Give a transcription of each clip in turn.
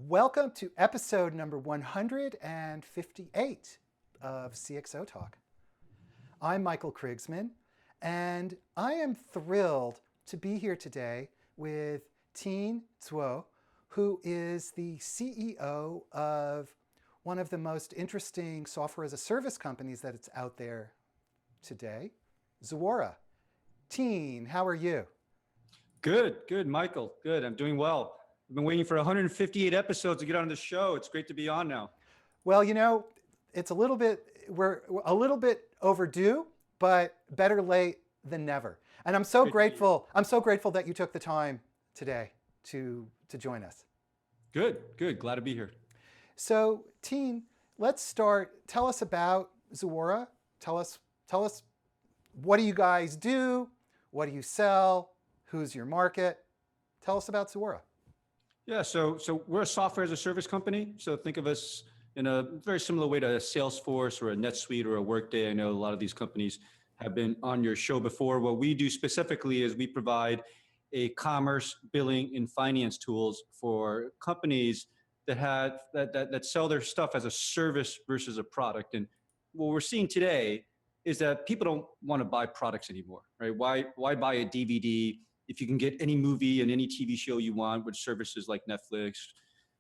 Welcome to episode number 158 of CXOTalk. I'm Michael Krigsman, and I am thrilled to be here today with Tien Tzuo, who is the CEO of one of the most interesting software as a service companies that it's out there today, Zuora. Tien, how are you? Good, Michael. Good. I'm doing well. I've been waiting for 158 episodes to get on the show. It's great to be on now. Well, it's we're a little bit overdue, but better late than never. And I'm so Great to be here. grateful. I'm so grateful that you took the time today to join us. Good. Glad to be here. So, Tien, let's start. Tell us about Zuora. Tell us what do you guys do? What do you sell? Who's your market? Tell us about Zuora. Yeah, so we're a software as a service company. So think of us in a very similar way to a Salesforce or a NetSuite or a Workday. I know a lot of these companies have been on your show before. What we do specifically is we provide a commerce, billing, and finance tools for companies that sell their stuff as a service versus a product. And what we're seeing today is that people don't want to buy products anymore, right? Why buy a DVD if you can get any movie and any TV show you want with services like Netflix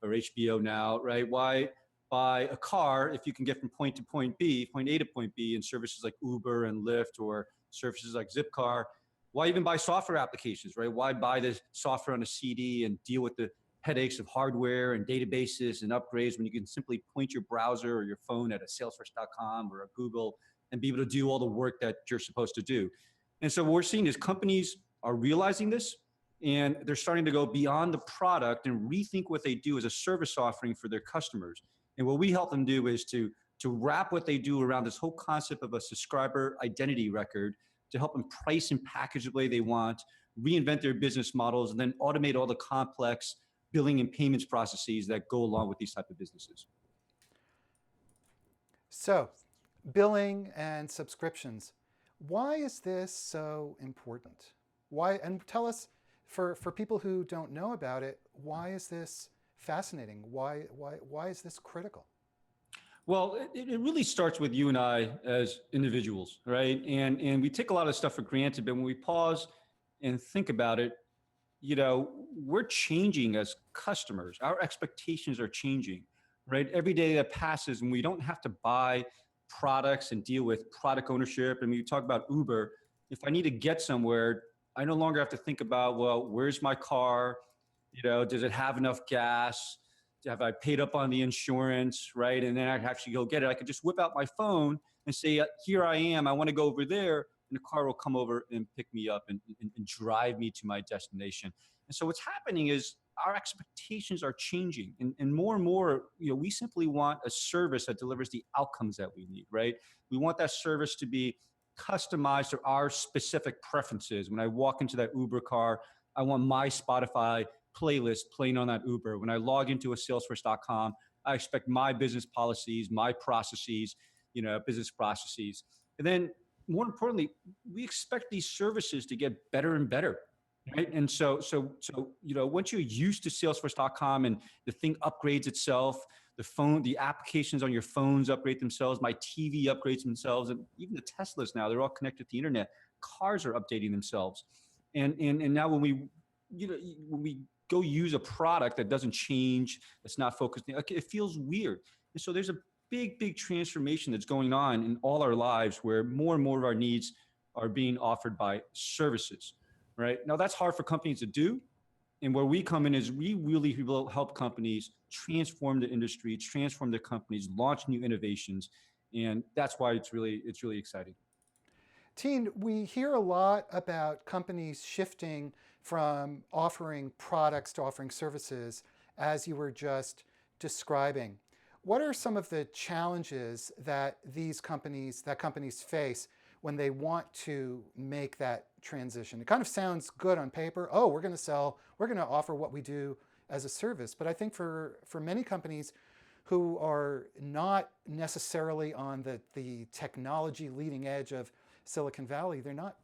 or HBO now, right? Why buy a car if you can get from point to point B, point A to point B, in services like Uber and Lyft or services like Zipcar? Why even buy software applications, right? Why buy the software on a CD and deal with the headaches of hardware and databases and upgrades when you can simply point your browser or your phone at a salesforce.com or a Google and be able to do all the work that you're supposed to do? And so what we're seeing is companies are realizing this, and they're starting to go beyond the product and rethink what they do as a service offering for their customers. And what we help them do is to wrap what they do around this whole concept of a subscriber identity record to help them price and package the way they want, reinvent their business models, and then automate all the complex billing and payments processes that go along with these type of businesses. So, billing and subscriptions. Why is this so important? Why? And tell us, for people who don't know about it, why is this fascinating? Why is this critical? Well, it really starts with you and I as individuals, right? And we take a lot of stuff for granted, but when we pause and think about it, we're changing as customers. Our expectations are changing, right? Every day that passes and we don't have to buy products and deal with product ownership. And when you talk about Uber, if I need to get somewhere, I no longer have to think about, well, where's my car? Does it have enough gas? Have I paid up on the insurance, right? And then I actually go get it. I could just whip out my phone and say, here I am. I want to go over there. And the car will come over and pick me up and drive me to my destination. And so what's happening is our expectations are changing. And more, we simply want a service that delivers the outcomes that we need, right? We want that service to be customized to our specific preferences. When I walk into that Uber car, I want my Spotify playlist playing on that Uber. When I log into a salesforce.com, I expect my business policies, my processes, business processes. And then more importantly, we expect these services to get better and better, right? And so once you're used to salesforce.com and the thing upgrades itself, the applications on your phones upgrade themselves, my TV upgrades themselves, and even the Teslas now, they're all connected to the internet. Cars are updating themselves. And now when we go use a product that doesn't change, that's not focused, it feels weird. And so there's a big transformation that's going on in all our lives where more and more of our needs are being offered by services, right? Now that's hard for companies to do. And where we come in is we really will help companies transform the industry, transform their companies, launch new innovations. And that's why it's really exciting. Tien, we hear a lot about companies shifting from offering products to offering services, as you were just describing. What are some of the challenges that companies face when they want to make that transition? It kind of sounds good on paper. Oh, we're going to offer what we do as a service. But I think for many companies who are not necessarily on the technology leading edge of Silicon Valley, they're not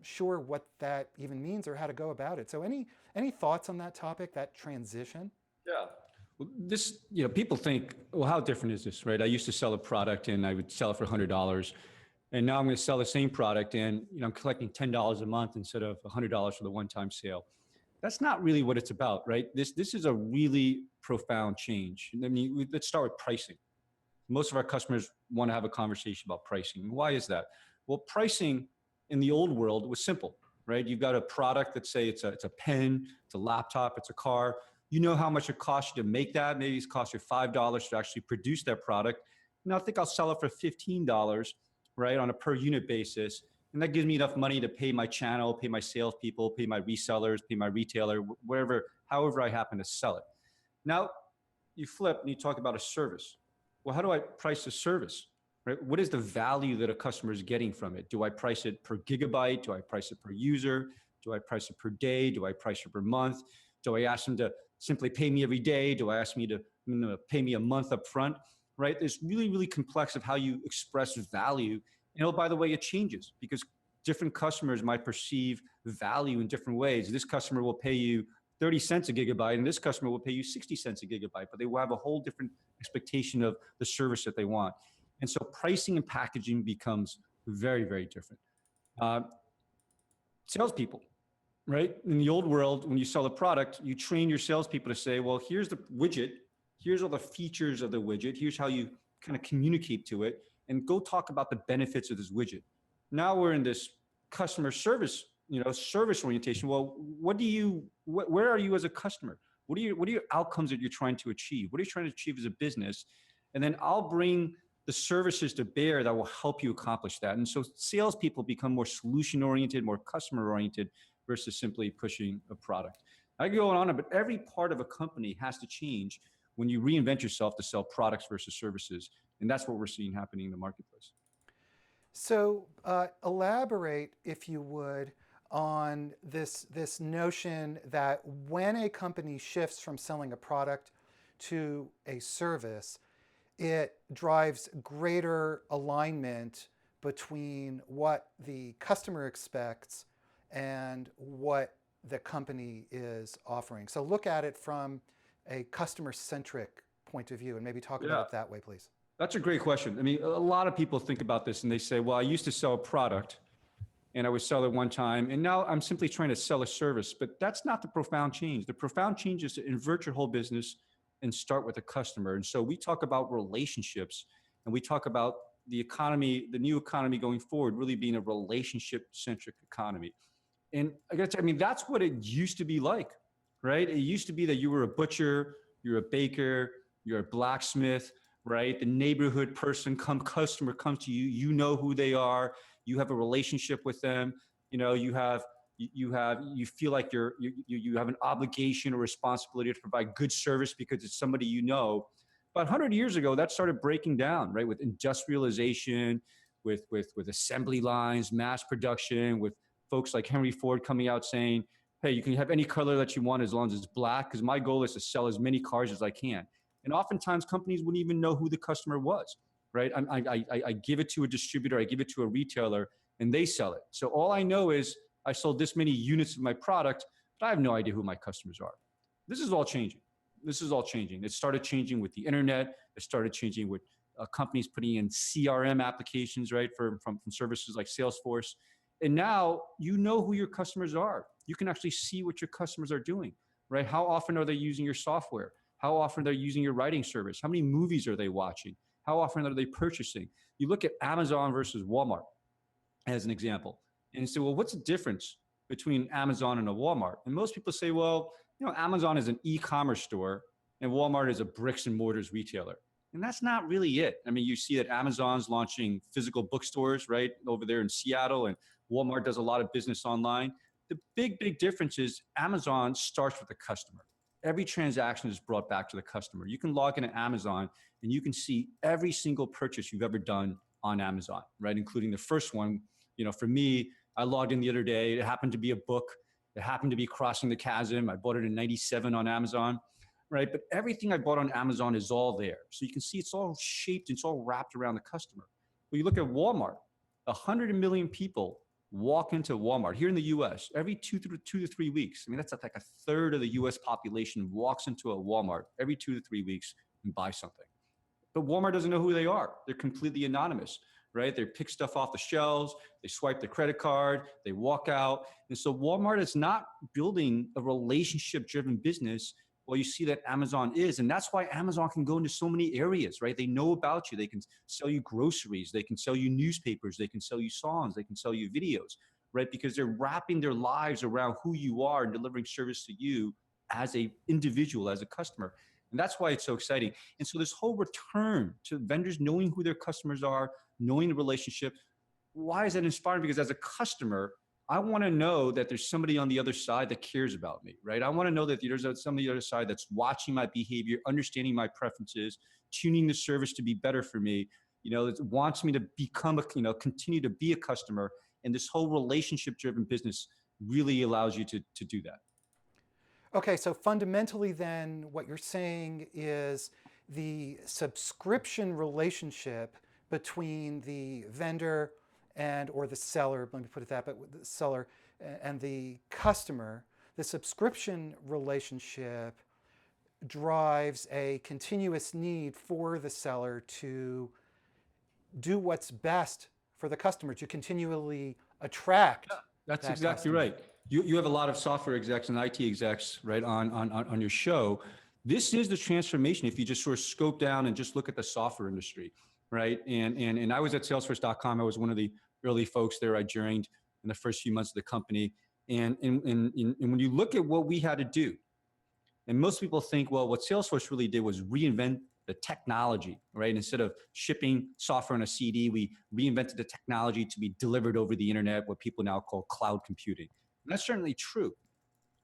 sure what that even means or how to go about it. So any thoughts on that topic, that transition? Yeah. Well, this, people think, well, how different is this, right? I used to sell a product and I would sell it for $100. And now I'm going to sell the same product and, I'm collecting $10 a month instead of $100 for the one-time sale. That's not really what it's about, right? This is a really profound change. I mean, let's start with pricing. Most of our customers want to have a conversation about pricing. Why is that? Well, pricing in the old world was simple, right? You've got a product that say it's a pen, it's a laptop, it's a car. You know how much it costs you to make that. Maybe it's cost you $5 to actually produce that product. Now I think I'll sell it for $15, right, on a per unit basis. And that gives me enough money to pay my channel, pay my salespeople, pay my resellers, pay my retailer, wherever, however I happen to sell it. Now you flip and you talk about a service. Well, how do I price a service? Right? What is the value that a customer is getting from it? Do I price it per gigabyte? Do I price it per user? Do I price it per day? Do I price it per month? Do I ask them to simply pay me every day? Do I ask me to pay me a month up front? Right? It's really, really complex of how you express value. And oh, by the way, it changes because different customers might perceive value in different ways. This customer will pay you 30 cents a gigabyte and this customer will pay you 60 cents a gigabyte, but they will have a whole different expectation of the service that they want. And so pricing and packaging becomes very, very different. Salespeople, right? In the old world, when you sell a product, you train your salespeople to say, well, here's the widget, here's all the features of the widget, here's how you kind of communicate to it, and go talk about the benefits of this widget. Now we're in this customer service, service orientation. Well, where are you as a customer? What are your outcomes that you're trying to achieve? What are you trying to achieve as a business? And then I'll bring the services to bear that will help you accomplish that. And so salespeople become more solution oriented, more customer oriented versus simply pushing a product. I can go on, but every part of a company has to change when you reinvent yourself to sell products versus services. And that's what we're seeing happening in the marketplace. So elaborate, if you would, on this notion that when a company shifts from selling a product to a service, it drives greater alignment between what the customer expects and what the company is offering. So look at it from a customer-centric point of view and maybe talk about it that way, please. That's a great question. I mean, a lot of people think about this and they say, well, I used to sell a product and I would sell it one time and now I'm simply trying to sell a service, but that's not the profound change. The profound change is to invert your whole business and start with the customer. And so we talk about relationships and we talk about the economy, the new economy going forward, really being a relationship-centric economy. And that's what it used to be like, right? It used to be that you were a butcher, you're a baker, you're a blacksmith, right? The neighborhood customer comes to you, you know who they are, you have a relationship with them, you feel like you have an obligation or responsibility to provide good service because it's somebody you know. About 100 years ago, that started breaking down, right? With industrialization, with assembly lines, mass production, with folks like Henry Ford coming out saying, hey, you can have any color that you want as long as it's black, because my goal is to sell as many cars as I can. And oftentimes companies wouldn't even know who the customer was, right? I give it to a distributor, I give it to a retailer, and they sell it. So all I know is I sold this many units of my product, but I have no idea who my customers are. This is all changing. It started changing with the internet. It started changing with companies putting in CRM applications, right, from services like Salesforce. And now you know who your customers are. You can actually see what your customers are doing, right? How often are they using your software? How often they're using your writing service? How many movies are they watching? How often are they purchasing? You look at Amazon versus Walmart as an example. And you say, well, what's the difference between Amazon and a Walmart? And most people say, well, Amazon is an e-commerce store and Walmart is a bricks and mortars retailer. And that's not really it. I mean, you see that Amazon's launching physical bookstores, right, over there in Seattle, and Walmart does a lot of business online. The big difference is Amazon starts with the customer. Every transaction is brought back to the customer. You can log into Amazon and you can see every single purchase you've ever done on Amazon, right? Including the first one. For me, I logged in the other day. It happened to be a book. It happened to be Crossing the Chasm. I bought it in '97 on Amazon, right? But everything I bought on Amazon is all there. So you can see it's all shaped, it's all wrapped around the customer. When you look at Walmart, 100 million people walk into Walmart here in the US every 2 to 3 weeks. I mean, that's like a third of the US population walks into a Walmart every 2 to 3 weeks and buy something. But Walmart doesn't know who they are. They're completely anonymous, right? They pick stuff off the shelves, they swipe the credit card, they walk out. And so Walmart is not building a relationship driven business. Well, you see that Amazon is. And that's why Amazon can go into so many areas, right? They know about you. They can sell you groceries. They can sell you newspapers. They can sell you songs. They can sell you videos, right? Because they're wrapping their lives around who you are and delivering service to you as a individual, as a customer. And that's why it's so exciting. And so this whole return to vendors knowing who their customers are, knowing the relationship, why is that inspiring? Because as a customer, I want to know that there's somebody on the other side that cares about me, right? I want to know that there's somebody on the other side that's watching my behavior, understanding my preferences, tuning the service to be better for me, that wants me to become continue to be a customer. And this whole relationship driven business really allows you to do that. Okay, so fundamentally then what you're saying is the subscription relationship between the vendor or the seller, let me put it that, but the seller and the customer, the subscription relationship drives a continuous need for the seller to do what's best for the customer, to continually attract. Yeah, that's that exactly customer. right. You have a lot of software execs and IT execs, right, on your show. This is the transformation if you just sort of scope down and just look at the software industry, right? And I was at Salesforce.com. I was one of the early folks there. I joined in the first few months of the company. And when you look at what we had to do, and most people think, well, what Salesforce really did was reinvent the technology, right? Instead of shipping software on a CD, we reinvented the technology to be delivered over the internet, what people now call cloud computing. And that's certainly true,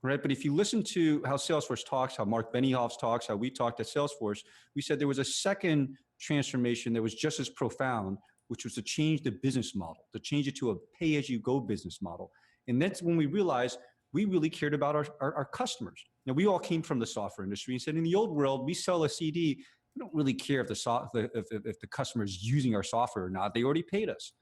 right? But if you listen to how Salesforce talks, how Mark Benioff talks, how we talked at Salesforce, we said there was a second transformation that was just as profound, which was to change the business model, to change it to a pay-as-you-go business model. And that's when we realized we really cared about our customers. Now, we all came from the software industry and said, in the old world, we sell a CD. We don't really care if the customer is using our software or not. They already paid us.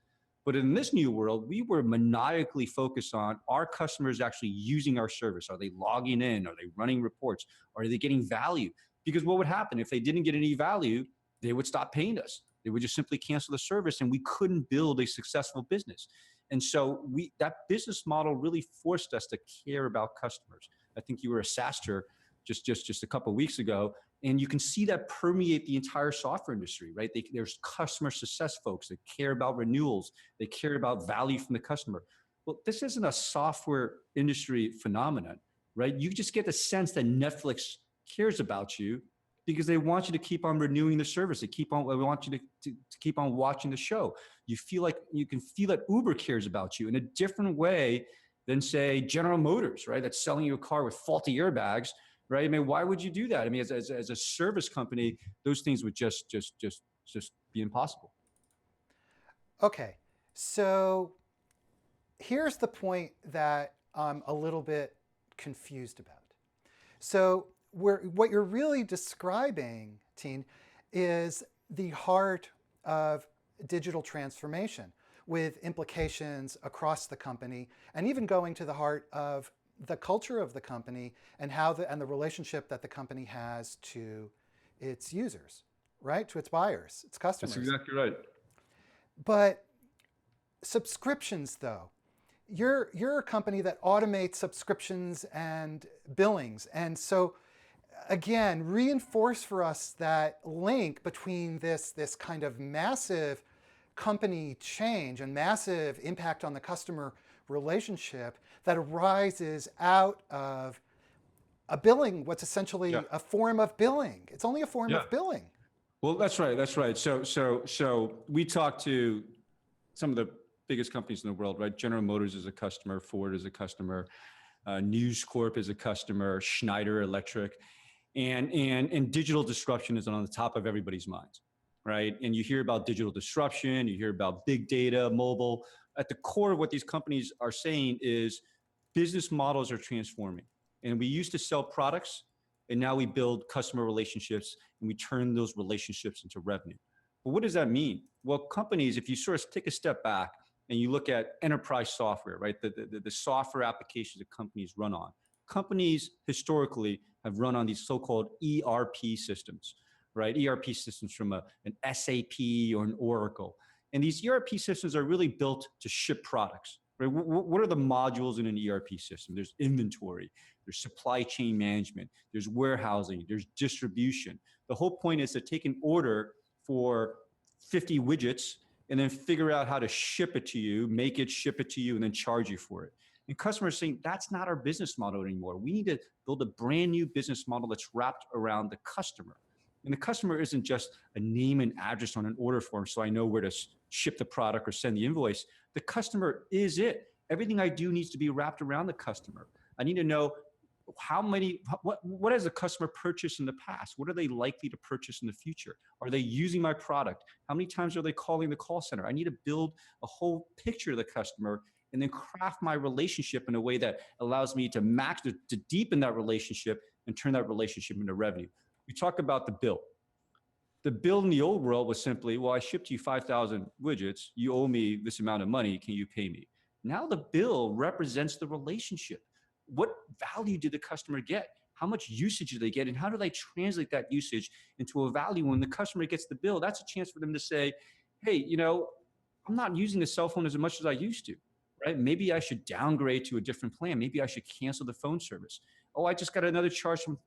But in this new world, we were maniacally focused on our customers actually using our service. Are they logging in? Are they running reports? Are they getting value? Because what would happen if they didn't get any value, they would stop paying us. They would just simply cancel the service and we couldn't build a successful business. And so that business model really forced us to care about customers. I think you were a SaaSter just a couple of weeks ago, and you can see that permeate the entire software industry, right? There's customer success folks that care about renewals. They care about value from the customer. Well, this isn't a software industry phenomenon, right? You just get the sense that Netflix cares about you because they want you to keep on renewing the service. They want you to keep on watching the show. You can feel that Uber cares about you in a different way than, say, General Motors, right? That's selling you a car with faulty airbags, right? I mean, why would you do that? I mean, as a service company, those things would just be impossible. Okay, so here's the point that I'm a little bit confused about. So what you're really describing, Tien, is the heart of digital transformation with implications across the company and even going to the heart of the culture of the company and and the relationship that the company has to its users, right? To its buyers, its customers. That's exactly right. But subscriptions, though, you're a company that automates subscriptions and billings. And so again, reinforce for us that link between this kind of massive company change and massive impact on the customer relationship that arises out of a billing, what's essentially a form of billing. It's only a form of billing. Well, that's right. That's right. So we talked to some of the biggest companies in the world, right? General Motors is a customer, Ford is a customer, News Corp is a customer, Schneider Electric, and digital disruption is on the top of everybody's minds, right? And you hear about digital disruption, you hear about big data, mobile. At the core of what these companies are saying is business models are transforming. And we used to sell products, and now we build customer relationships, and we turn those relationships into revenue. But what does that mean? Well, companies, if you sort of take a step back, and you look at enterprise software, right? The software applications that companies run on. Companies historically have run on these so-called ERP systems, right? ERP systems from an SAP or an Oracle. And these ERP systems are really built to ship products, right? What are the modules in an ERP system? There's inventory, there's supply chain management, there's warehousing, there's distribution. The whole point is to take an order for 50 widgets and then figure out how to ship it to you, make it, ship it to you, and then charge you for it. And customers are saying that's not our business model anymore. We need to build a brand new business model that's wrapped around the customer. And the customer isn't just a name and address on an order form so I know where to ship the product or send the invoice. The customer is it. Everything I do needs to be wrapped around the customer. I need to know what has the customer purchased in the past? What are they likely to purchase in the future? Are they using my product? How many times are they calling the call center? I need to build a whole picture of the customer and then craft my relationship in a way that allows me to deepen that relationship and turn that relationship into revenue. We talk about the bill. The bill in the old world was simply, well, I shipped you 5,000 widgets. You owe me this amount of money. Can you pay me? Now the bill represents the relationship. What value did the customer get? How much usage do they get? And how do they translate that usage into a value? When the customer gets the bill, that's a chance for them to say, hey, I'm not using the cell phone as much as I used to, right? Maybe I should downgrade to a different plan. Maybe I should cancel the phone service. Oh, I just got another charge from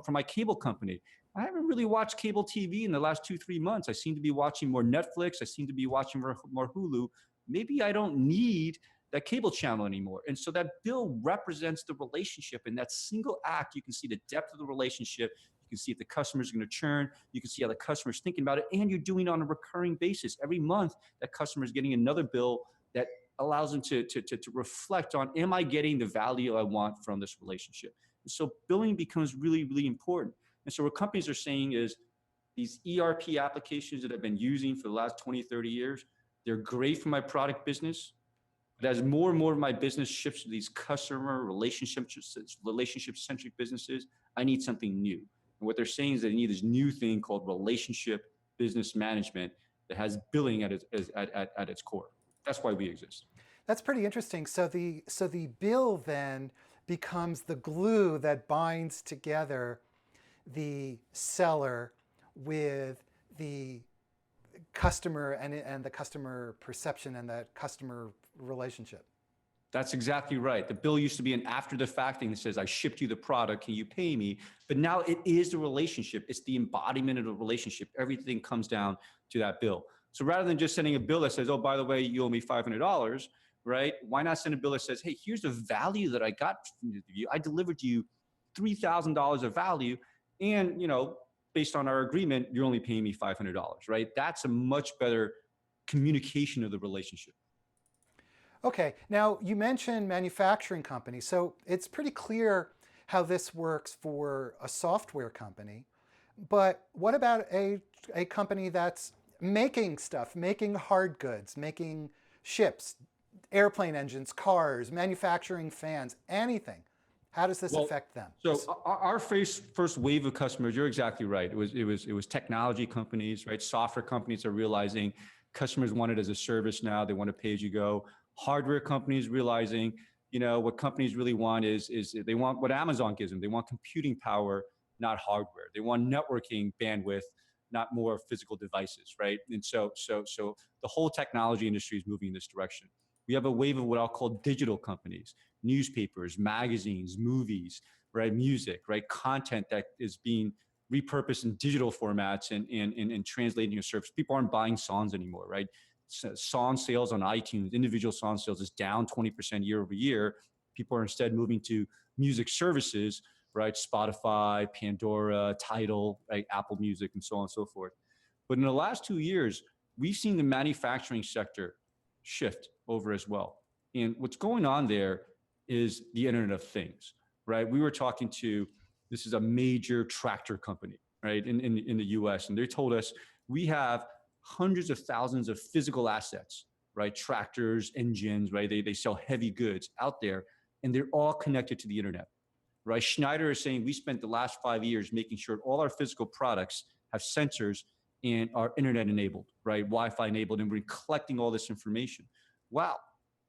my cable company. I haven't really watched cable TV in the last 2-3 months. I seem to be watching more Netflix. I seem to be watching more Hulu. Maybe I don't need that cable channel anymore. And so that bill represents the relationship. In that single act, you can see the depth of the relationship. You can see if the customer is going to churn. You can see how the customer is thinking about it. And you're doing it on a recurring basis. Every month, that customer is getting another bill that allows them to reflect on, am I getting the value I want from this relationship? And so billing becomes really, really important. And so what companies are saying is these ERP applications that I've been using for the last 20, 30 years, they're great for my product business. But as more and more of my business shifts to these customer relationship-centric businesses, I need something new. And what they're saying is they need this new thing called relationship business management that has billing at its core. That's why we exist. That's pretty interesting. So the bill then becomes the glue that binds together the seller with the customer and the customer perception and that customer relationship. That's exactly right. The bill used to be an after the fact thing that says, I shipped you the product, can you pay me? But now it is the relationship. It's the embodiment of the relationship. Everything comes down to that bill. So rather than just sending a bill that says, oh, by the way, you owe me $500, right? Why not send a bill that says, hey, here's the value that I got from you. I delivered to you $3,000 of value. And, based on our agreement, you're only paying me $500, right? That's a much better communication of the relationship. Okay, now you mentioned manufacturing companies. So it's pretty clear how this works for a software company. But what about a company that's making stuff, making hard goods, making ships, airplane engines, cars, manufacturing fans, anything? How does this affect them? So our first wave of customers, you're exactly right. It was technology companies, right? Software companies are realizing customers want it as a service now. They want to pay as you go. Hardware companies realizing, what companies really want is they want what Amazon gives them. They want computing power, not hardware. They want networking bandwidth, not more physical devices, right? And so the whole technology industry is moving in this direction. We have a wave of what I'll call digital companies, newspapers, magazines, movies, right? Music, right? Content that is being repurposed in digital formats and translating your service. People aren't buying songs anymore, right? Song sales on iTunes, individual song sales is down 20% year over year. People are instead moving to music services, right? Spotify, Pandora, Tidal, right? Apple Music, and so on and so forth. But in the last 2 years, we've seen the manufacturing sector shift over as well. And what's going on there is the Internet of Things, right? We were talking to, this is a major tractor company, right? In the US. And they told us we have hundreds of thousands of physical assets, right? Tractors, engines, right? They sell heavy goods out there and they're all connected to the internet, right? Schneider is saying we spent the last 5 years making sure all our physical products have sensors and are internet enabled, right? Wi-Fi enabled, and we're collecting all this information. wow,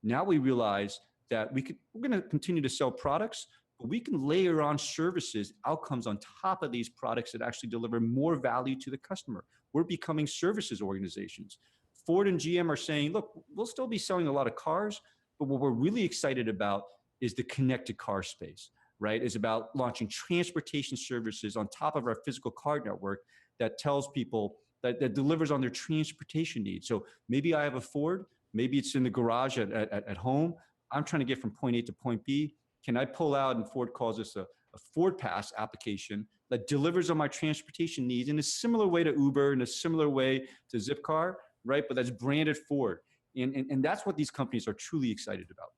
now we realize that we're going to continue to sell products, but we can layer on services, outcomes on top of these products that actually deliver more value to the customer. We're becoming services organizations. Ford and GM are saying, look, we'll still be selling a lot of cars, but what we're really excited about is the connected car space, right? Is about launching transportation services on top of our physical car network that tells people that delivers on their transportation needs. So maybe I have a Ford, maybe it's in the garage at home. I'm trying to get from point A to point B. Can I pull out, and Ford calls this a Ford Pass application that delivers on my transportation needs in a similar way to Uber, in a similar way to Zipcar, right? But that's branded Ford. And that's what these companies are truly excited about.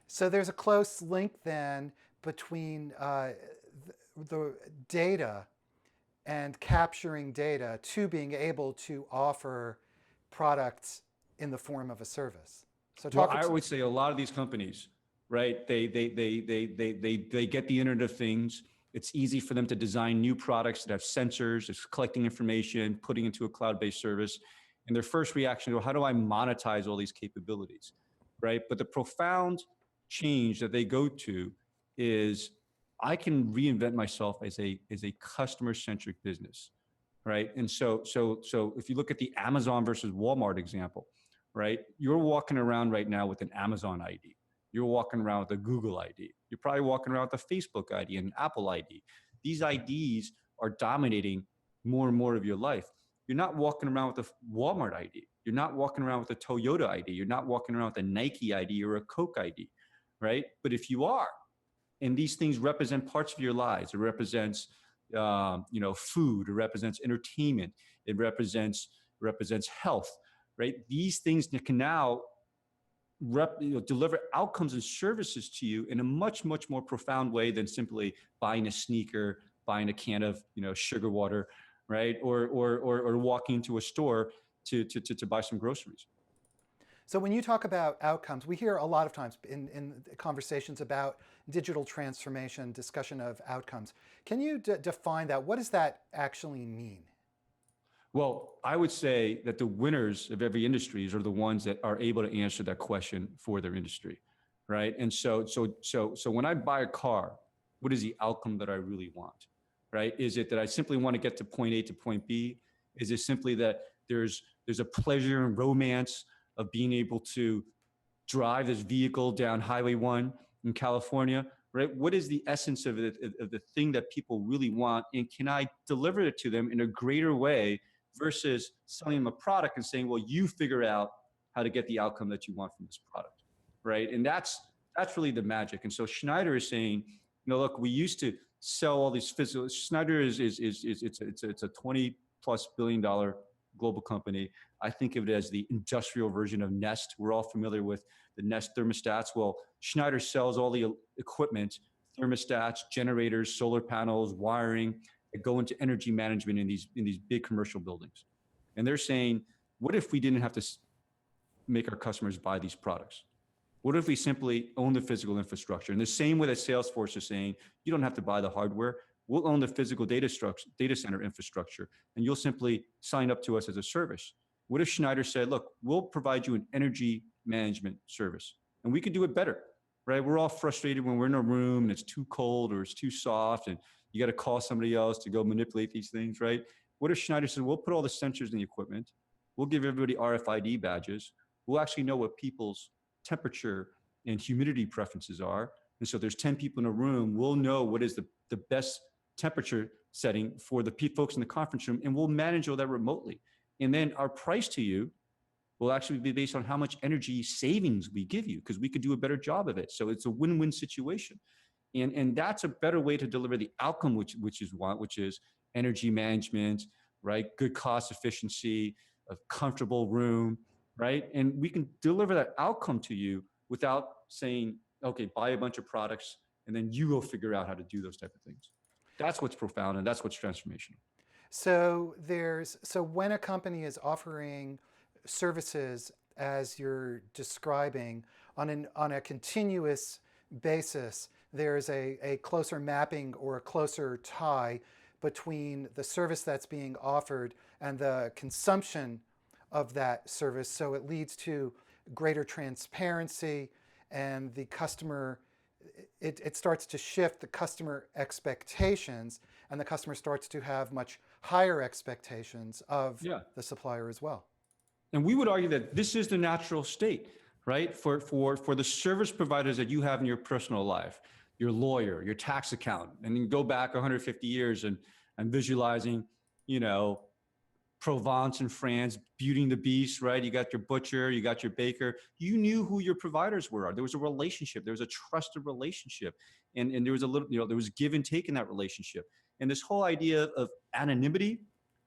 So there's a close link then between the data and capturing data to being able to offer products in the form of a service. So Well, I would say a lot of these companies, right? They get the Internet of Things. It's easy for them to design new products that have sensors, it's collecting information, putting into a cloud-based service. And their first reaction is, how do I monetize all these capabilities, right? But the profound change that they go to is, I can reinvent myself as a customer-centric business, right? And so if you look at the Amazon versus Walmart example, right? You're walking around right now with an Amazon ID. You're walking around with a Google ID. You're probably walking around with a Facebook ID and an Apple ID. These IDs are dominating more and more of your life. You're not walking around with a Walmart ID. You're not walking around with a Toyota ID. You're not walking around with a Nike ID or a Coke ID, right? But if you are, and these things represent parts of your lives, it represents food, it represents entertainment, it represents health, right? These things that can now deliver outcomes and services to you in a much, much more profound way than simply buying a sneaker, buying a can of sugar water, right? Or walking into a store to buy some groceries. So when you talk about outcomes, we hear a lot of times in conversations about digital transformation, discussion of outcomes. Can you define that? What does that actually mean? Well, I would say that the winners of every industry are the ones that are able to answer that question for their industry, right? And so when I buy a car, what is the outcome that I really want, right? Is it that I simply want to get to point A to point B? Is it simply that there's a pleasure and romance of being able to drive this vehicle down Highway 1 in California, right? What is the essence of the thing that people really want? And can I deliver it to them in a greater way versus selling them a product and saying, well, you figure out how to get the outcome that you want from this product, right? And that's really the magic. And so Schneider is saying, look, we used to sell all these physical. Schneider is it's a $20+ billion global company. I think of it as the industrial version of Nest. We're all familiar with the Nest thermostats. Well, Schneider sells all the equipment, thermostats, generators, solar panels, wiring, that go into energy management in these big commercial buildings. And they're saying, what if we didn't have to make our customers buy these products? What if we simply own the physical infrastructure? In the same way that Salesforce is saying, you don't have to buy the hardware. We'll own the physical data center infrastructure, and you'll simply sign up to us as a service. What if Schneider said, look, we'll provide you an energy management service, and we could do it better, right? We're all frustrated when we're in a room and it's too cold or it's too soft, and you got to call somebody else to go manipulate these things, right? What if Schneider said, we'll put all the sensors in the equipment, we'll give everybody RFID badges, we'll actually know what people's temperature and humidity preferences are. And so there's 10 people in a room, we'll know what is the best temperature setting for the folks in the conference room, and we'll manage all that remotely. And then our price to you will actually be based on how much energy savings we give you, because we could do a better job of it. So it's a win-win situation. And that's a better way to deliver the outcome, which is energy management, right? Good cost efficiency, a comfortable room, right? And we can deliver that outcome to you without saying, okay, buy a bunch of products and then you go figure out how to do those type of things. That's what's profound, and that's what's transformational. So when a company is offering services, as you're describing, on a continuous basis, there's a closer mapping or a closer tie between the service that's being offered and the consumption of that service. So it leads to greater transparency, and the customer, it starts to shift the customer expectations, and the customer starts to have much higher expectations of Yeah. the supplier as well. And we would argue that this is the natural state, right? For the service providers that you have in your personal life, your lawyer, your tax accountant, and then go back 150 years and visualizing, you know, Provence in France, Beauty and the Beast, right? You got your butcher, you got your baker. You knew who your providers were. There was a relationship. There was a trusted relationship. And there was a little, there was give and take in that relationship. And this whole idea of anonymity,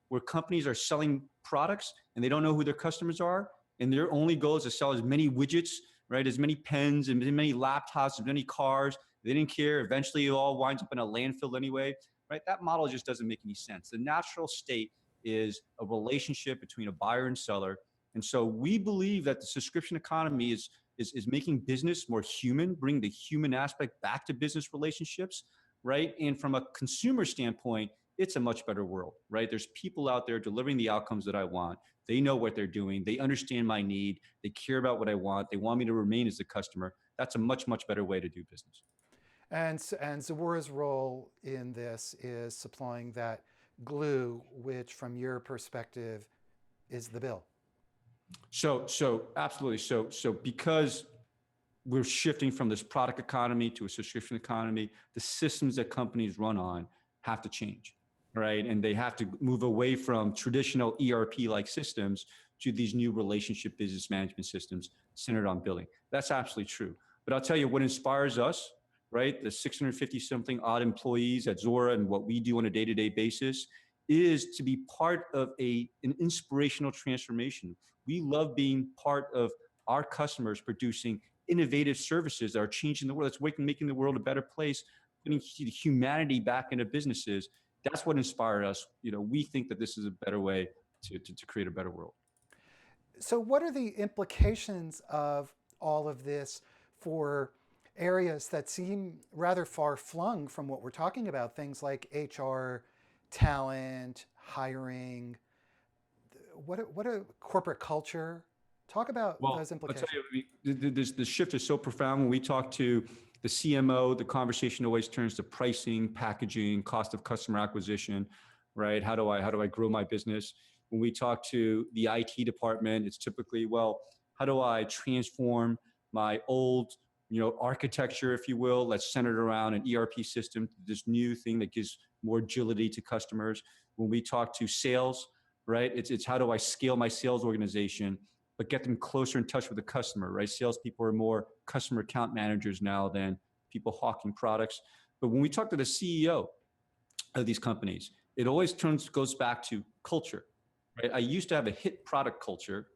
where companies are selling products and they don't know who their customers are, and their only goal is to sell as many widgets, right? As many pens and as many laptops, as many cars. They didn't care. Eventually it all winds up in a landfill anyway, right? That model just doesn't make any sense. The natural state is a relationship between a buyer and seller. And so we believe that the subscription economy is making business more human, bring the human aspect back to business relationships, right? And from a consumer standpoint, it's a much better world, right? There's people out there delivering the outcomes that I want. They know what they're doing. They understand my need. They care about what I want. They want me to remain as a customer. That's a much, much better way to do business. And Zuora's role in this is supplying that glue, which from your perspective is the bill. So absolutely. So because we're shifting from this product economy to a subscription economy, the systems that companies run on have to change, right? And they have to move away from traditional ERP-like systems to these new relationship business management systems centered on billing. That's absolutely true. But I'll tell you what inspires us, right? The 650 something odd employees at Zuora and what we do on a day-to-day basis is to be part of an inspirational transformation. We love being part of our customers producing innovative services that are changing the world. That's making the world a better place, putting humanity back into businesses. That's what inspired us. We think that this is a better way to create a better world. So what are the implications of all of this for areas that seem rather far flung from what we're talking about? Things like HR, talent, hiring, what a corporate culture. Talk about those implications. I'll tell you, the shift is so profound. When we talk to the CMO, the conversation always turns to pricing, packaging, cost of customer acquisition, right? How do I grow my business? When we talk to the IT department, it's typically, well, how do I transform my old, architecture, if you will, that's centered around an ERP system to this new thing that gives more agility to customers. When we talk to sales, right, it's how do I scale my sales organization, but get them closer in touch with the customer, right? Salespeople are more customer account managers now than people hawking products. But when we talk to the CEO of these companies, it always goes back to culture, right? I used to have a hit product culture,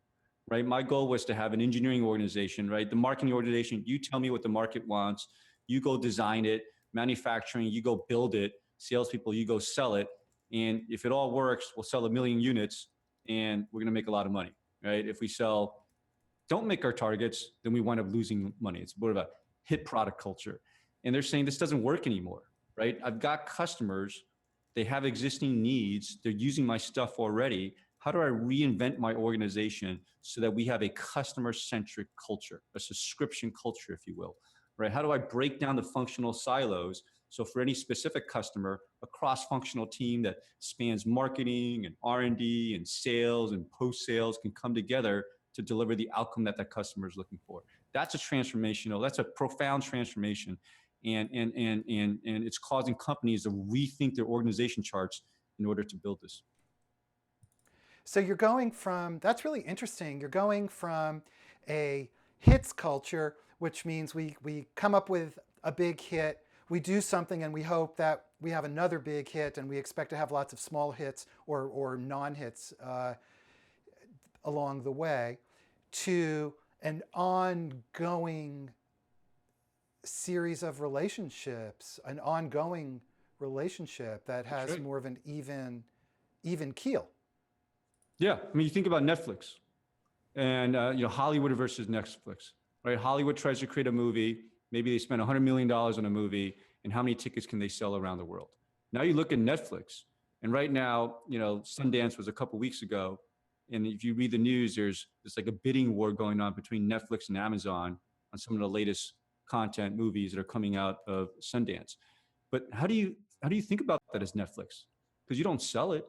right? My goal was to have an engineering organization, right? The marketing organization, you tell me what the market wants, you go design it, manufacturing, you go build it, salespeople, you go sell it. And if it all works, we'll sell 1 million units and we're going to make a lot of money, right? If we don't make our targets, then we wind up losing money. It's more of a hit product culture. And they're saying this doesn't work anymore, right? I've got customers, they have existing needs, they're using my stuff already. How do I reinvent my organization so that we have a customer-centric culture, a subscription culture, if you will, right? How do I break down the functional silos so for any specific customer, a cross-functional team that spans marketing and R&D and sales and post-sales can come together to deliver the outcome that customer is looking for? That's a profound transformation. And it's causing companies to rethink their organization charts in order to build this. So you're going from, that's really interesting, you're going from a hits culture, which means we come up with a big hit, we do something and we hope that we have another big hit, and we expect to have lots of small hits or non-hits along the way, to an ongoing series of relationships, an ongoing relationship that has right. more of an even keel. Yeah, I mean, you think about Netflix and Hollywood versus Netflix, right? Hollywood tries to create a movie. Maybe they spend $100 million on a movie, and how many tickets can they sell around the world? Now you look at Netflix, and right now, Sundance was a couple weeks ago. And if you read the news, there's like a bidding war going on between Netflix and Amazon on some of the latest content movies that are coming out of Sundance. But how do you think about that as Netflix? Because you don't sell it,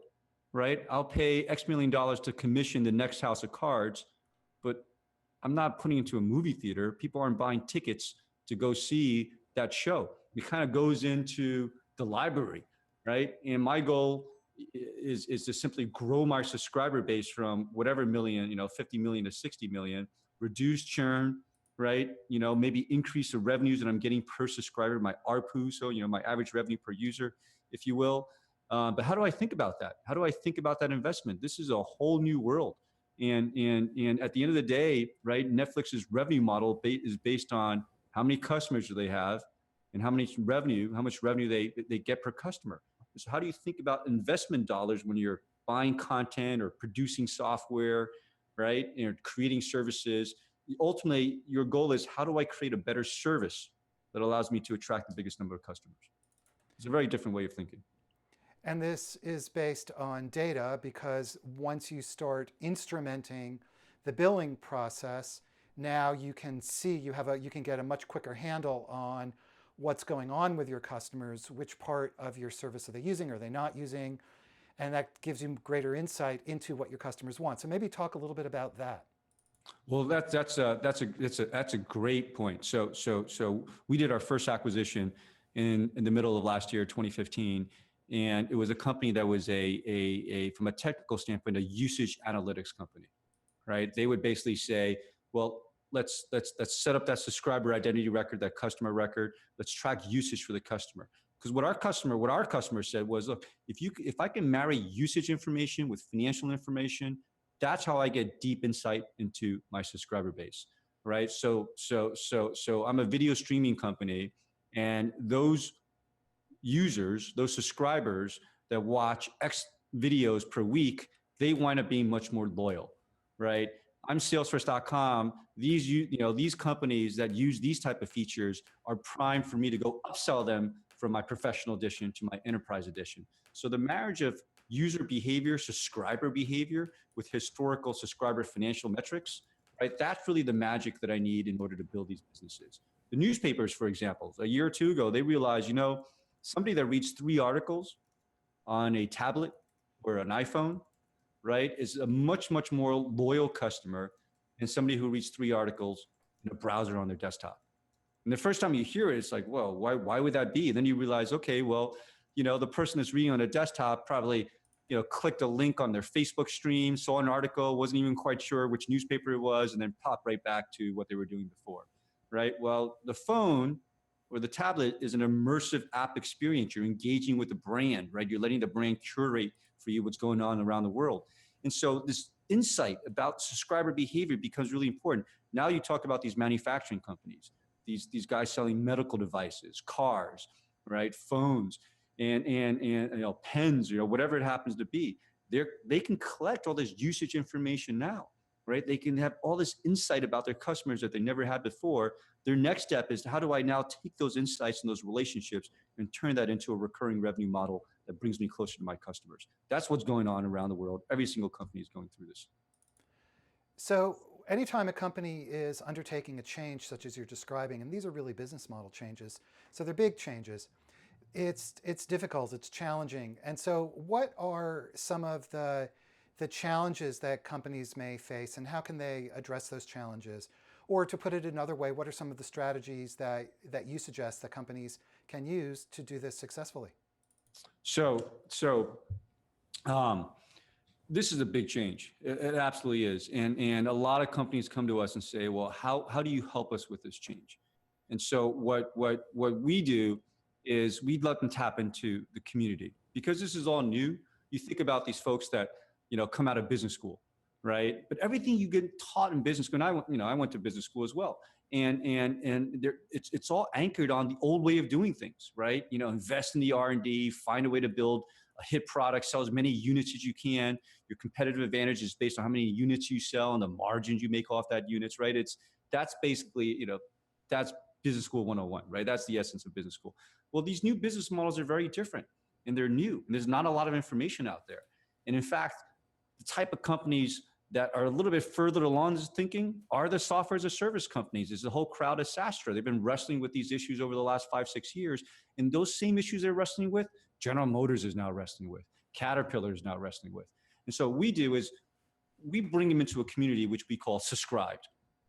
right? I'll pay X million dollars to commission the next House of Cards, but I'm not putting it into a movie theater. People aren't buying tickets to go see that show. It kind of goes into the library, right? And my goal is to simply grow my subscriber base from whatever million, 50 million to 60 million, reduce churn, right? Maybe increase the revenues that I'm getting per subscriber, my ARPU, so my average revenue per user, if you will. But how do I think about that? How do I think about that investment? This is a whole new world. And at the end of the day, right, Netflix's revenue model is based on how many customers do they have and how much revenue they get per customer. So how do you think about investment dollars when you're buying content or producing software, right? Creating services. Ultimately, your goal is, how do I create a better service that allows me to attract the biggest number of customers? It's a very different way of thinking. And this is based on data, because once you start instrumenting the billing process, now you can see, you can get a much quicker handle on what's going on with your customers, which part of your service are they using, are they not using, and that gives you greater insight into what your customers want. So maybe talk a little bit about that. Well, that's a great point. So we did our first acquisition in the middle of last year, 2015, and it was a company that was from a technical standpoint, a usage analytics company, right? They would basically say, well, let's set up that subscriber identity record, that customer record. Let's track usage for the customer. Because what our customer said was, look, if I can marry usage information with financial information, that's how I get deep insight into my subscriber base, right? So I'm a video streaming company, and those users, those subscribers that watch X videos per week, they wind up being much more loyal, right? I'm Salesforce.com. These companies that use these type of features are primed for me to go upsell them from my professional edition to my enterprise edition. So the marriage of user behavior, subscriber behavior with historical subscriber financial metrics, right? That's really the magic that I need in order to build these businesses. The newspapers, for example, a year or two ago, they realized, somebody that reads 3 articles on a tablet or an iPhone, right, is a much, much more loyal customer than somebody who reads 3 articles in a browser on their desktop. And the first time you hear it, it's like, well, why would that be? And then you realize, okay, well, the person that's reading on a desktop probably, clicked a link on their Facebook stream, saw an article, wasn't even quite sure which newspaper it was, and then popped right back to what they were doing before, right? Well, the phone or the tablet is an immersive app experience. You're engaging with the brand, right? You're letting the brand curate for you what's going on around the world. And so this insight about subscriber behavior becomes really important. Now you talk about these manufacturing companies, these guys selling medical devices, cars, right, phones, and pens, whatever it happens to be. They can collect all this usage information now, right? They can have all this insight about their customers that they never had before. Their next step is, how do I now take those insights and those relationships and turn that into a recurring revenue model that brings me closer to my customers? That's what's going on around the world. Every single company is going through this. So anytime a company is undertaking a change such as you're describing, and these are really business model changes, so they're big changes, it's difficult, it's challenging. And so what are some of the challenges that companies may face, and how can they address those challenges? Or to put it another way, what are some of the strategies that you suggest that companies can use to do this successfully? So this is a big change. It absolutely is. And a lot of companies come to us and say, well, how do you help us with this change? And so what we do is we let them tap into the community, because this is all new. You think about these folks that, come out of business school, right? But everything you get taught in business school, and I went to business school as well. And it's all anchored on the old way of doing things, right? Invest in the R&D, find a way to build a hit product, sell as many units as you can. Your competitive advantage is based on how many units you sell and the margins you make off that units, right? That's basically, that's business school 101, right? That's the essence of business school. Well, these new business models are very different, and they're new, and there's not a lot of information out there. And in fact, the type of companies that are a little bit further along this thinking are the software as a service companies. Is the whole crowd of SaaS. They've been wrestling with these issues over the last 5-6 years, and those same issues they're wrestling with, General Motors is now wrestling with, Caterpillar is now wrestling with. And so what we do is we bring them into a community which we call subscribed,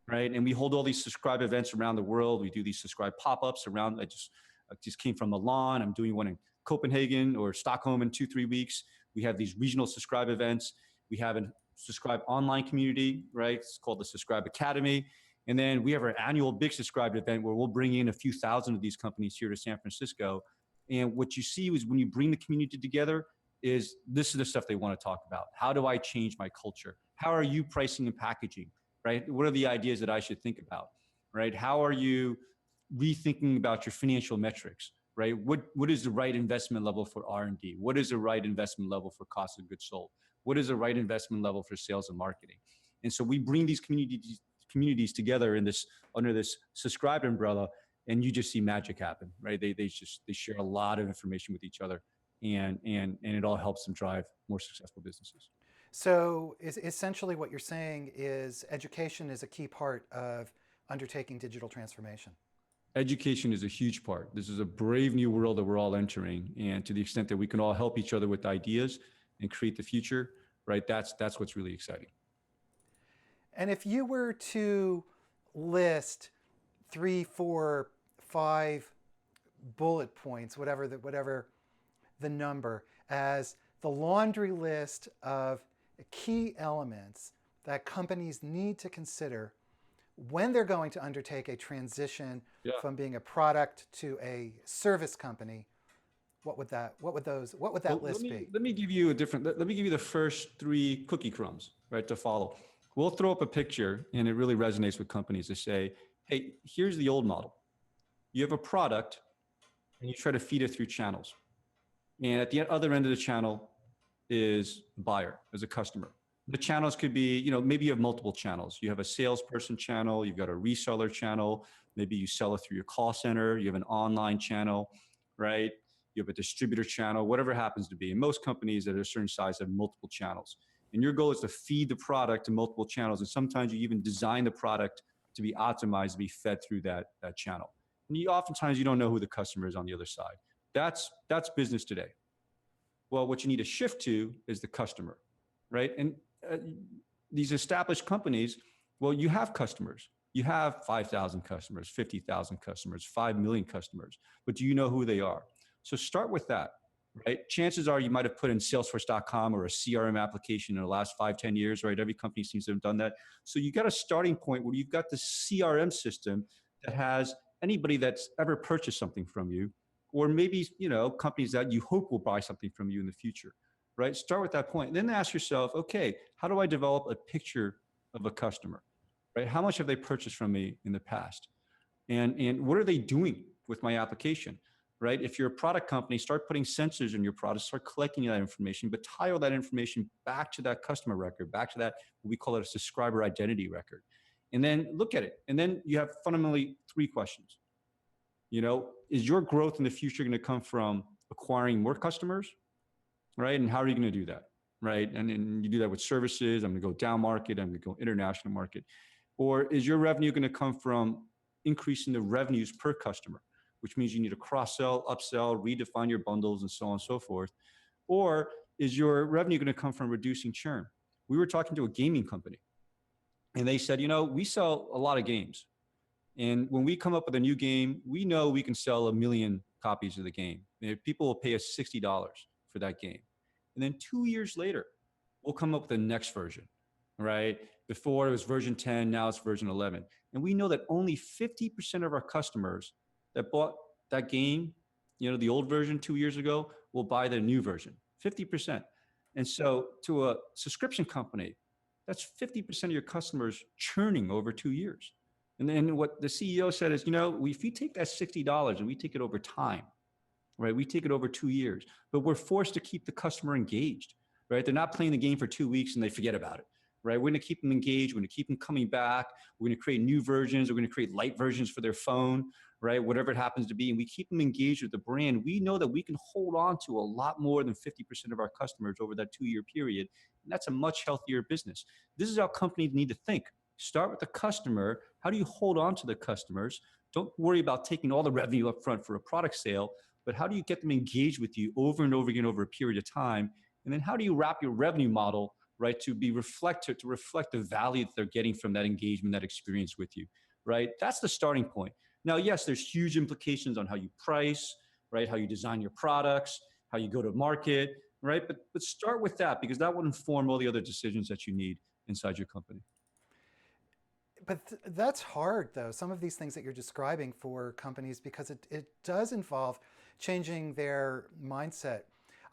right? And we hold all these subscribe events around the world. We do these subscribe pop-ups around. I just came from Milan. I'm doing one in Copenhagen or Stockholm in 2-3 weeks. We have these regional subscribe events. We have a subscribe online community, right? It's called the Subscribe Academy. And then we have our annual big subscribe event where we'll bring in a few thousand of these companies here to San Francisco. And what you see is when you bring the community together, is this is the stuff they want to talk about. How do I change my culture? How are you pricing and packaging, right? What are the ideas that I should think about, right? How are you rethinking about your financial metrics, right? What is the right investment level for R&D? What is the right investment level for cost of goods sold? What is the right investment level for sales and marketing? And so we bring these communities together in this, under this subscribe umbrella, and you just see magic happen, right? They share a lot of information with each other, and it all helps them drive more successful businesses. So essentially what you're saying is education is a key part of undertaking digital transformation. Education is a huge part. This is a brave new world that we're all entering. And to the extent that we can all help each other with ideas and create the future, right? That's what's really exciting. And if you were to list 3, 4, 5 bullet points, whatever the number, as the laundry list of key elements that companies need to consider when they're going to undertake a transition from being a product to a service company, what would that list be? Let me give you the first 3 cookie crumbs, right, to follow. We'll throw up a picture, and it really resonates with companies to say, hey, here's the old model. You have a product and you try to feed it through channels. And at the other end of the channel is the buyer, as a customer. The channels could be, maybe you have multiple channels. You have a salesperson channel, you've got a reseller channel, maybe you sell it through your call center, you have an online channel, right? You have a distributor channel, whatever it happens to be. And most companies at a certain size have multiple channels. And your goal is to feed the product to multiple channels. And sometimes you even design the product to be optimized to be fed through that channel. And oftentimes you don't know who the customer is on the other side. That's business today. Well, what you need to shift to is the customer, right? And these established companies, well, you have customers. You have 5,000 customers, 50,000 customers, 5 million customers, but do you know who they are? So start with that, right? Chances are you might have put in Salesforce.com or a CRM application in the last 5-10 years, right? Every company seems to have done that. So you got a starting point where you've got the CRM system that has anybody that's ever purchased something from you, or maybe, companies that you hope will buy something from you in the future, right? Start with that point. Then ask yourself, okay, how do I develop a picture of a customer, right? How much have they purchased from me in the past? And what are they doing with my application, right? If you're a product company, start putting sensors in your product, start collecting that information, but tie all that information back to that customer record, back to that, what we call it a subscriber identity record. And then look at it. And then you have fundamentally 3 questions. Is your growth in the future going to come from acquiring more customers, right? And how are you going to do that, right? And you do that with services. I'm going to go down market. I'm going to go international market. Or is your revenue going to come from increasing the revenues per customer, which means you need to cross-sell, upsell, redefine your bundles, and so on and so forth? Or is your revenue going to come from reducing churn? We were talking to a gaming company, and they said, we sell a lot of games. And when we come up with a new game, we know we can sell 1 million copies of the game. And people will pay us $60 for that game. And then 2 years later, we'll come up with the next version, right? Before it was version 10, now it's version 11. And we know that only 50% of our customers that bought that game, the old version 2 years ago, will buy the new version, 50%. And so to a subscription company, that's 50% of your customers churning over 2 years. And then what the CEO said is, if you take that $60 and we take it over time, right? We take it over 2 years, but we're forced to keep the customer engaged, right? They're not playing the game for 2 weeks and they forget about it, right? We're going to keep them engaged. We're going to keep them coming back. We're going to create new versions. We're going to create light versions for their phone, right? Whatever it happens to be. And we keep them engaged with the brand. We know that we can hold on to a lot more than 50% of our customers over that 2-year period. And that's a much healthier business. This is how companies need to think. Start with the customer. How do you hold on to the customers? Don't worry about taking all the revenue up front for a product sale, but how do you get them engaged with you over and over again over a period of time? And then how do you wrap your revenue model, right, to reflect the value that they're getting from that engagement, that experience with you, right? That's the starting point. Now, yes, there's huge implications on how you price, right, how you design your products, how you go to market, right? But start with that, because that will inform all the other decisions that you need inside your company. But that's hard, though, some of these things that you're describing for companies, because it does involve changing their mindset.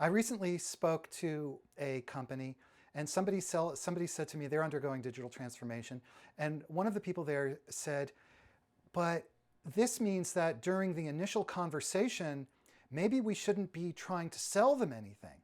I recently spoke to a company, and somebody said to me they're undergoing digital transformation. And one of the people there said, but this means that during the initial conversation, maybe we shouldn't be trying to sell them anything.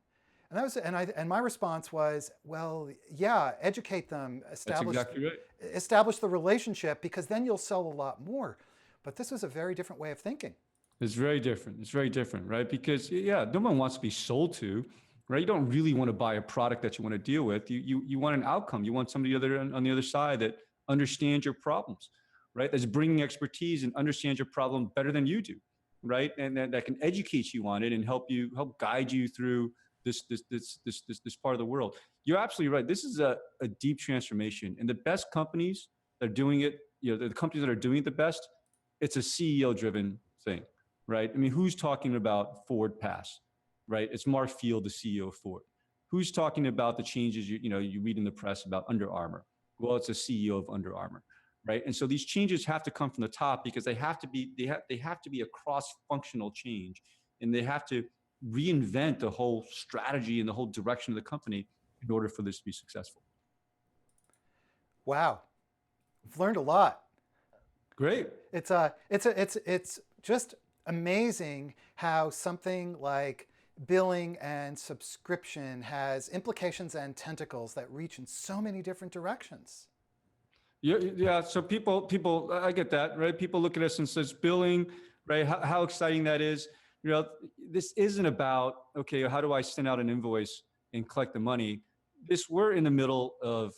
And that was, and my response was, well, yeah, educate them, That's exactly right. establish the relationship, because then you'll sell a lot more. But this was a very different way of thinking. It's very different. It's very different, right? Because yeah, no one wants to be sold to, right? You don't really want to buy a product that you want to deal with. You want an outcome. You want somebody on the other side that understands your problems, right? That's bringing expertise and understands your problem better than you do, right? And that can educate you on it and help guide you through this part of the world. You're absolutely right. This is a deep transformation, and the best companies that are doing it, the companies that are doing it the best, it's a CEO-driven thing, right? I mean, who's talking about Ford Pass, right? It's Mark Field, the CEO of Ford. Who's talking about the changes you read in the press about Under Armour? Well, it's a CEO of Under Armour, right? And so these changes have to come from the top, because they have to be a cross-functional change, and they have to reinvent the whole strategy and the whole direction of the company in order for this to be successful. Wow, I've learned a lot. Great. It's just amazing how something like billing and subscription has implications and tentacles that reach in so many different directions. Yeah. So people, I get that, right? People look at us and says billing, right? How exciting that is. This isn't about, okay, how do I send out an invoice and collect the money? We're in the middle of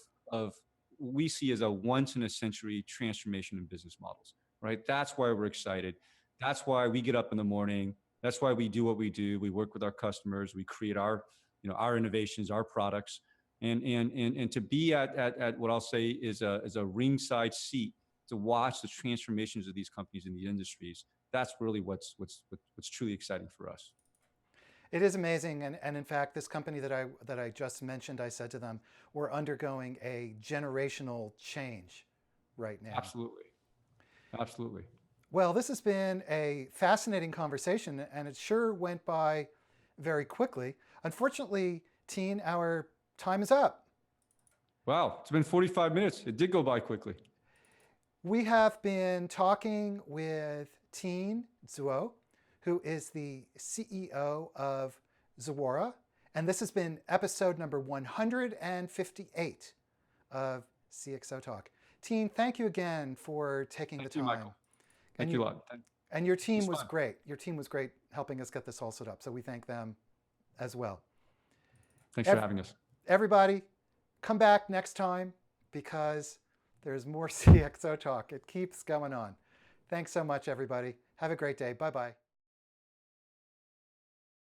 we see as a once in a century transformation in business models, right? That's why we're excited. That's why we get up in the morning. That's why we do what we do. We work with our customers. We create our innovations, our products, and to be at what I'll say is a ringside seat to watch the transformations of these companies in the industries. That's really what's truly exciting for us. It is amazing, and in fact, this company that I just mentioned, I said to them, we're undergoing a generational change right now. Absolutely. Well, this has been a fascinating conversation, and it sure went by very quickly. Unfortunately, Tien, our time is up. Wow, it's been 45 minutes. It did go by quickly. We have been talking with Tien Tzuo, who is the CEO of Zuora, and this has been episode number 158 of CXOTalk. Tien, thank you again for taking the time. Thank you, Michael. Thank you a lot. And your team was great. Your team was great helping us get this all set up, so we thank them as well. Thanks for having us. Everybody, come back next time, because there's more CXOTalk. It keeps going on. Thanks so much, everybody. Have a great day. Bye-bye.